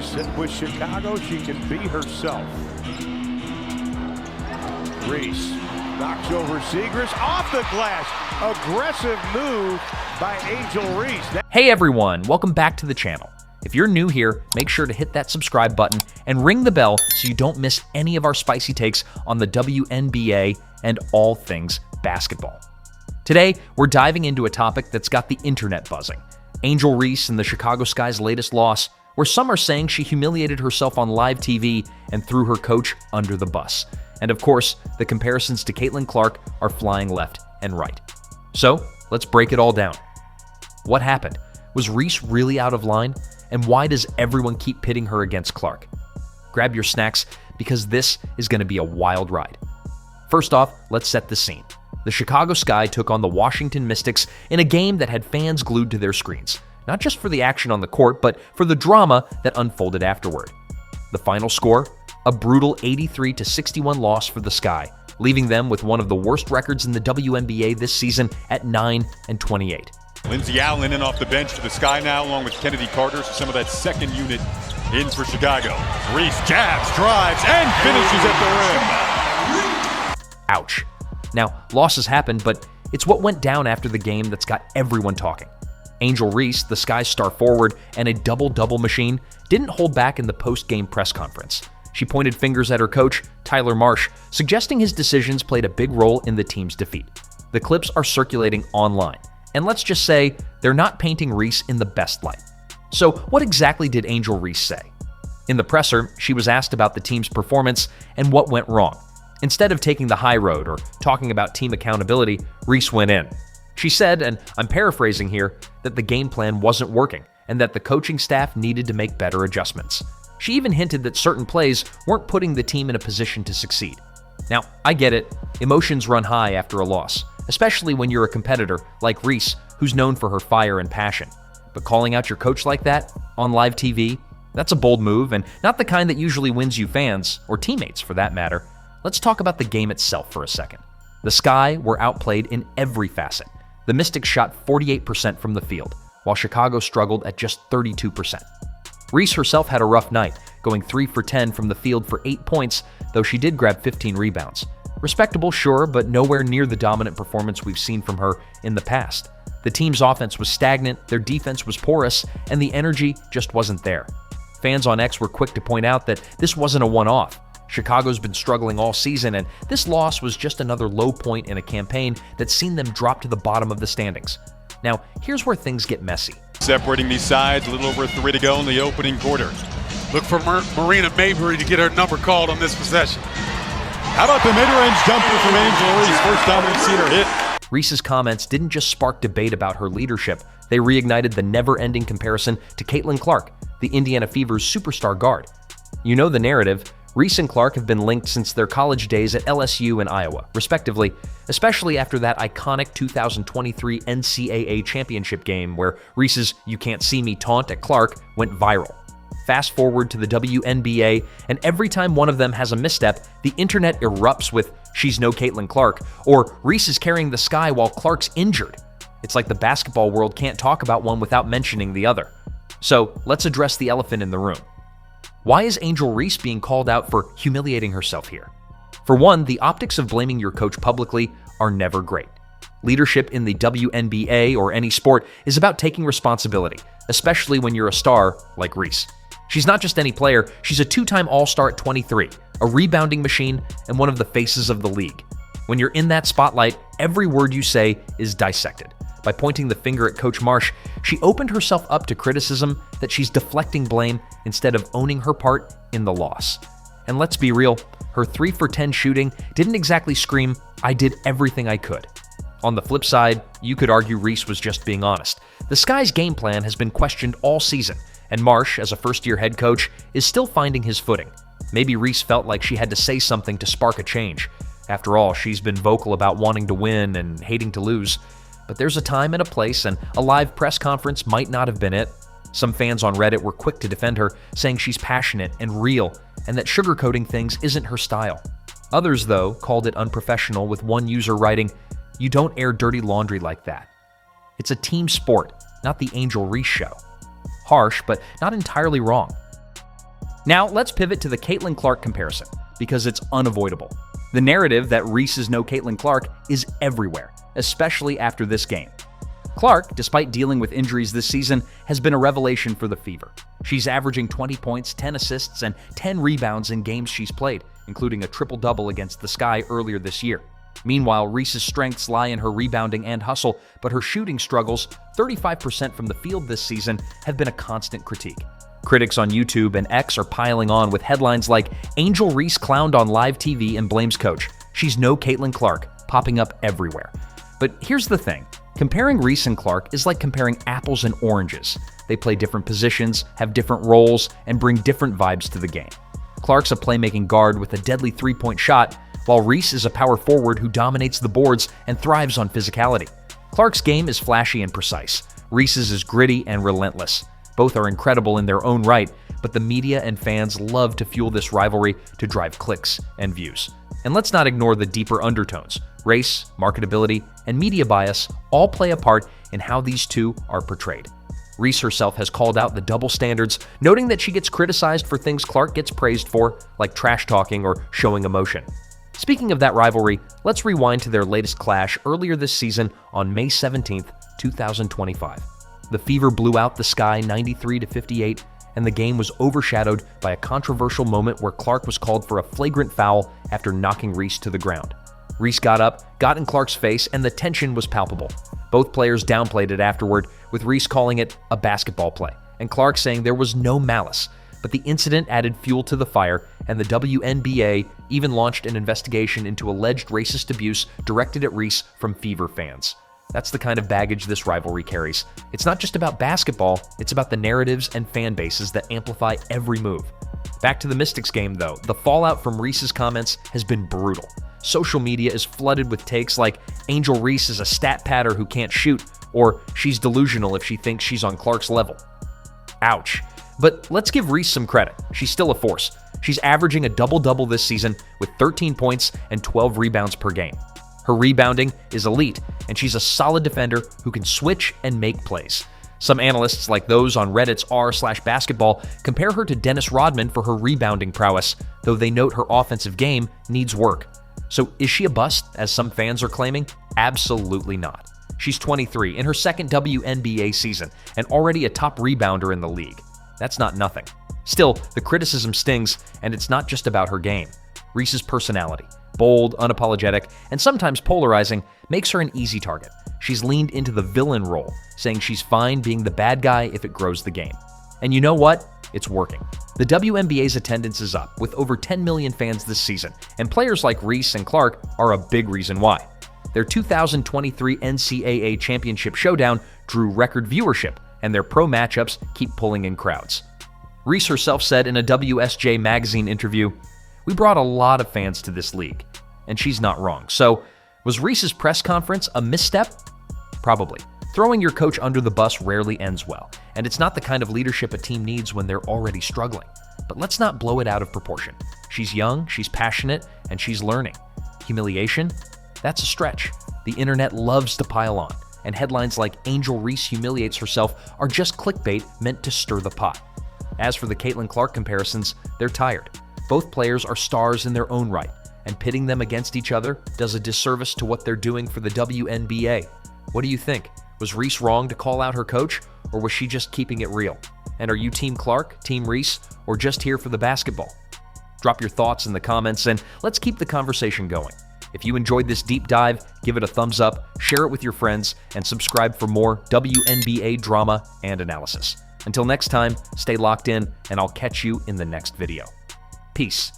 Reese, and with Chicago, she can be herself. Reese knocks over Segrist off the glass. Aggressive move by Angel Reese. Hey everyone, welcome back to the channel. If you're new here, make sure to hit that subscribe button and ring the bell so you don't miss any of our spicy takes on the WNBA and all things basketball. Today, we're diving into a topic that's got the internet buzzing. Angel Reese and the Chicago Sky's latest loss, where some are saying she humiliated herself on live TV and threw her coach under the bus. And of course, the comparisons to Caitlin Clark are flying left and right. So, let's break it all down. What happened? Was Reese really out of line? And why does everyone keep pitting her against Clark? Grab your snacks, because this is going to be a wild ride. First off, let's set the scene. The Chicago Sky took on the Washington Mystics in a game that had fans glued to their screens, not just for the action on the court, but for the drama that unfolded afterward. The final score? A brutal 83-61 loss for the Sky, leaving them with one of the worst records in the WNBA this season at 9-28. Lindsey Allen in off the bench for the Sky now, along with Kennedy Carter, so some of that second unit in for Chicago. Reese jabs, drives, and finishes at the rim. Ouch. Now, losses happened, but it's what went down after the game that's got everyone talking. Angel Reese, the Sky's star forward and a double-double machine, didn't hold back in the post-game press conference. She pointed fingers at her coach, Tyler Marsh, suggesting his decisions played a big role in the team's defeat. The clips are circulating online, and let's just say they're not painting Reese in the best light. So what exactly did Angel Reese say? In the presser, she was asked about the team's performance and what went wrong. Instead of taking the high road or talking about team accountability, Reese went in. She said, and I'm paraphrasing here, that the game plan wasn't working and that the coaching staff needed to make better adjustments. She even hinted that certain plays weren't putting the team in a position to succeed. Now, I get it. Emotions run high after a loss, especially when you're a competitor like Reese, who's known for her fire and passion. But calling out your coach like that on live TV, that's a bold move and not the kind that usually wins you fans, or teammates for that matter. Let's talk about the game itself for a second. The Sky were outplayed in every facet. The Mystics shot 48% from the field, while Chicago struggled at just 32%. Reese herself had a rough night, going 3 for 10 from the field for 8 points, though she did grab 15 rebounds. Respectable, sure, but nowhere near the dominant performance we've seen from her in the past. The team's offense was stagnant, their defense was porous, and the energy just wasn't there. Fans on X were quick to point out that this wasn't a one-off. Chicago's been struggling all season, and this loss was just another low point in a campaign that's seen them drop to the bottom of the standings. Now, here's where things get messy. Separating these sides, a little over 3 to go in the opening quarter. Look for Marina Mayberry to get her number called on this possession. How about the mid-range jumper from Angel Reese? First time we've seen her hit. Reese's comments didn't just spark debate about her leadership, they reignited the never-ending comparison to Caitlin Clark, the Indiana Fever's superstar guard. You know the narrative. Reese and Clark have been linked since their college days at LSU and Iowa, respectively, especially after that iconic 2023 NCAA championship game where Reese's "You Can't See Me" taunt at Clark went viral. Fast forward to the WNBA, and every time one of them has a misstep, the internet erupts with "She's no Caitlin Clark" or "Reese is carrying the Sky while Clark's injured." It's like the basketball world can't talk about one without mentioning the other. So let's address the elephant in the room. Why is Angel Reese being called out for humiliating herself here? For one, the optics of blaming your coach publicly are never great. Leadership in the WNBA or any sport is about taking responsibility, especially when you're a star like Reese. She's not just any player, she's a 2-time All-Star at 23, a rebounding machine, and one of the faces of the league. When you're in that spotlight, every word you say is dissected. By pointing the finger at Coach Marsh, she opened herself up to criticism that she's deflecting blame instead of owning her part in the loss. And let's be real, her 3 for 10 shooting didn't exactly scream, "I did everything I could." On the flip side, you could argue Reese was just being honest. The Sky's game plan has been questioned all season, and Marsh, as a first-year head coach, is still finding his footing. Maybe Reese felt like she had to say something to spark a change. After all, she's been vocal about wanting to win and hating to lose. But there's a time and a place, and a live press conference might not have been it. Some fans on Reddit were quick to defend her, saying she's passionate and real, and that sugarcoating things isn't her style. Others, though, called it unprofessional, with one user writing, "You don't air dirty laundry like that." It's a team sport, not the Angel Reese show. Harsh, but not entirely wrong. Now, let's pivot to the Caitlin Clark comparison, because it's unavoidable. The narrative that Reese is no Caitlin Clark is everywhere, especially after this game. Clark, despite dealing with injuries this season, has been a revelation for the Fever. She's averaging 20 points, 10 assists, and 10 rebounds in games she's played, including a triple-double against the Sky earlier this year. Meanwhile, Reese's strengths lie in her rebounding and hustle, but her shooting struggles, 35% from the field this season, have been a constant critique. Critics on YouTube and X are piling on with headlines like, "Angel Reese clowned on live TV and blames coach. She's no Caitlin Clark," popping up everywhere. But here's the thing. Comparing Reese and Clark is like comparing apples and oranges. They play different positions, have different roles, and bring different vibes to the game. Clark's a playmaking guard with a deadly three-point shot, while Reese is a power forward who dominates the boards and thrives on physicality. Clark's game is flashy and precise. Reese's is gritty and relentless. Both are incredible in their own right, but the media and fans love to fuel this rivalry to drive clicks and views. And let's not ignore the deeper undertones. Race, marketability, and media bias all play a part in how these two are portrayed. Reese herself has called out the double standards, noting that she gets criticized for things Clark gets praised for, like trash talking or showing emotion. Speaking of that rivalry, let's rewind to their latest clash earlier this season on May 17th, 2025. The Fever blew out the Sky 93-58, and the game was overshadowed by a controversial moment where Clark was called for a flagrant foul after knocking Reese to the ground. Reese got up, got in Clark's face, and the tension was palpable. Both players downplayed it afterward, with Reese calling it a basketball play, and Clark saying there was no malice. But the incident added fuel to the fire, and the WNBA even launched an investigation into alleged racist abuse directed at Reese from Fever fans. That's the kind of baggage this rivalry carries. It's not just about basketball, it's about the narratives and fan bases that amplify every move. Back to the Mystics game, though, the fallout from Reese's comments has been brutal. Social media is flooded with takes like, "Angel Reese is a stat patter who can't shoot," or "she's delusional if she thinks she's on Clark's level." Ouch. But let's give Reese some credit. She's still a force. She's averaging a double-double this season with 13 points and 12 rebounds per game. Her rebounding is elite, and she's a solid defender who can switch and make plays. Some analysts, like those on Reddit's r/basketball, compare her to Dennis Rodman for her rebounding prowess, though they note her offensive game needs work. So is she a bust, as some fans are claiming? Absolutely not. She's 23, in her second WNBA season, and already a top rebounder in the league. That's not nothing. Still, the criticism stings, and it's not just about her game. Reese's personality, bold, unapologetic, and sometimes polarizing, makes her an easy target. She's leaned into the villain role, saying she's fine being the bad guy if it grows the game. And you know what? It's working. The WNBA's attendance is up, with over 10 million fans this season, and players like Reese and Clark are a big reason why. Their 2023 NCAA Championship Showdown drew record viewership, and their pro matchups keep pulling in crowds. Reese herself said in a WSJ magazine interview, "We brought a lot of fans to this league," and she's not wrong. So, was Reese's press conference a misstep? Probably. Throwing your coach under the bus rarely ends well, and it's not the kind of leadership a team needs when they're already struggling. But let's not blow it out of proportion. She's young, she's passionate, and she's learning. Humiliation? That's a stretch. The internet loves to pile on, and headlines like "Angel Reese humiliates herself" are just clickbait meant to stir the pot. As for the Caitlin Clark comparisons, they're tired. Both players are stars in their own right, and pitting them against each other does a disservice to what they're doing for the WNBA. What do you think? Was Reese wrong to call out her coach, or was she just keeping it real? And are you Team Clark, Team Reese, or just here for the basketball? Drop your thoughts in the comments, and let's keep the conversation going. If you enjoyed this deep dive, give it a thumbs up, share it with your friends, and subscribe for more WNBA drama and analysis. Until next time, stay locked in, and I'll catch you in the next video. Peace.